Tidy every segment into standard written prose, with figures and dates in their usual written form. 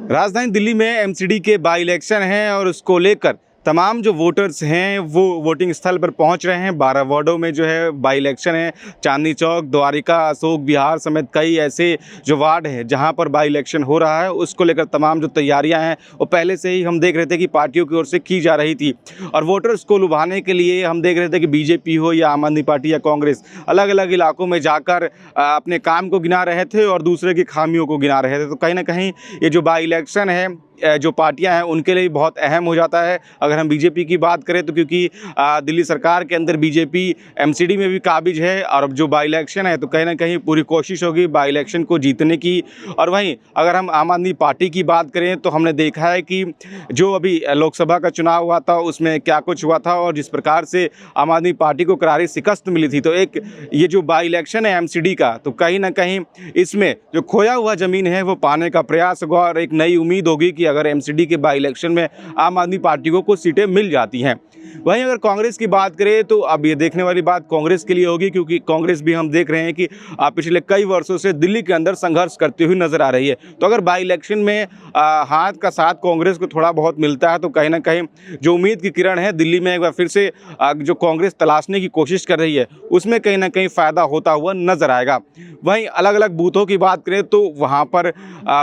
राजधानी दिल्ली में एमसीडी के बाई इलेक्शन हैं और उसको लेकर तमाम जो वोटर्स हैं वो वोटिंग स्थल पर पहुंच रहे हैं। 12 वार्डों में जो है बाई इलेक्शन है। चांदनी चौक, द्वारिका, अशोक विहार समेत कई ऐसे जो वार्ड हैं जहां पर बाई इलेक्शन हो रहा है, उसको लेकर तमाम जो तैयारियां हैं वो पहले से ही हम देख रहे थे कि पार्टियों की ओर से की जा रही थी। और वोटर्स को लुभाने के लिए हम देख रहे थे कि बीजेपी हो या आम आदमी पार्टी या कांग्रेस अलग अलग इलाकों में जाकर अपने काम को गिना रहे थे और दूसरे की खामियों को गिना रहे थे। तो कहीं ना कहीं ये जो बाई इलेक्शन है जो पार्टियां हैं उनके लिए बहुत अहम हो जाता है। अगर हम बीजेपी की बात करें तो क्योंकि दिल्ली सरकार के अंदर बीजेपी एमसीडी में भी काबिज है और अब जो बाई इलेक्शन है तो कहीं ना कहीं पूरी कोशिश होगी बाई इलेक्शन को जीतने की। और वहीं अगर हम आम आदमी पार्टी की बात करें तो हमने देखा है कि जो अभी लोकसभा का चुनाव हुआ था उसमें क्या कुछ हुआ था और जिस प्रकार से आम आदमी पार्टी को करारी शिकस्त मिली थी, तो एक ये जो बाई इलेक्शन है एमसीडी का, तो कहीं ना कहीं इसमें जो खोया हुआ ज़मीन है वो पाने का प्रयास होगा और एक नई उम्मीद होगी कि अगर एमसीडी के बाई इलेक्शन में आम आदमी पार्टी को कुछ सीटें मिल जाती हैं। वहीं अगर कांग्रेस की बात करें तो अब ये देखने वाली बात कांग्रेस के लिए होगी, क्योंकि कांग्रेस भी हम देख रहे हैं कि पिछले कई वर्षों से दिल्ली के अंदर संघर्ष करती हुई नजर आ रही है। तो अगर बाई इलेक्शन में हाथ का साथ कांग्रेस को थोड़ा बहुत मिलता है तो कहीं ना कहीं जो उम्मीद की किरण है दिल्ली में एक बार फिर से जो कांग्रेस तलाशने की कोशिश कर रही है उसमें कहीं ना कहीं फ़ायदा होता हुआ नजर आएगा। वहीं अलग अलग बूथों की बात करें तो वहाँ पर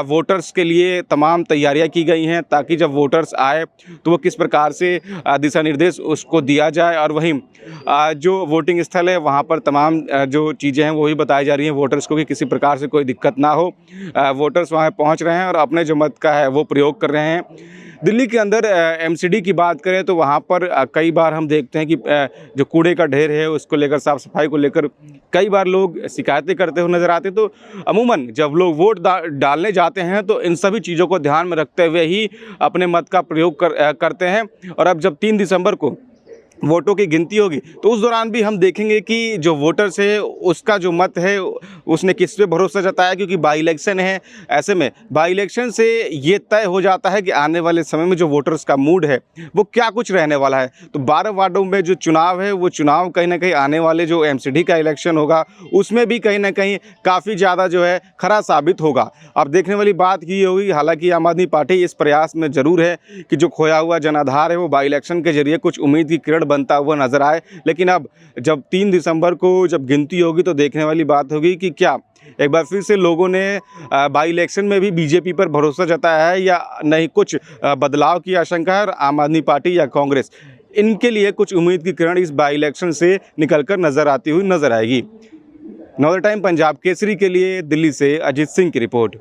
वोटर्स के लिए तमाम तैयारियाँ की गई हैं ताकि जब वोटर्स आए तो वो किस प्रकार से दिशा निर्देश उसको दिया जाए। और वहीं जो वोटिंग स्थल है वहाँ पर तमाम जो चीज़ें हैं वही बताई जा रही हैं वोटर्स को कि किसी प्रकार से कोई दिक्कत ना हो। वोटर्स वहाँ पहुँच रहे हैं और अपने जो मत का है वो प्रयोग कर रहे हैं। दिल्ली के अंदर एमसीडी की बात करें तो वहाँ पर कई बार हम देखते हैं कि जो कूड़े का ढेर है उसको लेकर, साफ़ सफाई को लेकर कई बार लोग शिकायतें करते हुए नज़र आते हैं। तो अमूमन जब लोग वोट डालने जाते हैं तो इन सभी चीज़ों को ध्यान में रखते हुए ही अपने मत का प्रयोग करते हैं। और अब जब 3 दिसंबर को वोटों की गिनती होगी तो उस दौरान भी हम देखेंगे कि जो वोटर्स है उसका जो मत है उसने किस पे भरोसा जताया, क्योंकि बाई इलेक्शन है। ऐसे में बाई इलेक्शन से ये तय हो जाता है कि आने वाले समय में जो वोटर्स का मूड है वो क्या कुछ रहने वाला है। तो 12 वार्डों में जो चुनाव है वो चुनाव कहीं ना कहीं आने वाले जो एमसीडी का इलेक्शन होगा उसमें भी कहीं ना कहीं काफ़ी ज़्यादा जो है खरा साबित होगा। अब देखने वाली बात ये होगी, हालांकि आम आदमी पार्टी इस प्रयास में ज़रूर है कि जो खोया हुआ जनाधार है वो बाई इलेक्शन के जरिए कुछ उम्मीद की किरण बनता हुआ नजर आए। लेकिन अब जब 3 दिसंबर को जब गिनती होगी तो देखने वाली बात होगी कि क्या एक बार फिर से लोगों ने बाई इलेक्शन में भी बीजेपी पर भरोसा जताया है या नहीं, कुछ बदलाव की आशंका है। और आम आदमी पार्टी या कांग्रेस, इनके लिए कुछ उम्मीद की किरण इस बाई इलेक्शन से निकलकर नजर आती हुई नजर आएगी। नवोदय टाइम पंजाब केसरी के लिए दिल्ली से अजीत सिंह की रिपोर्ट।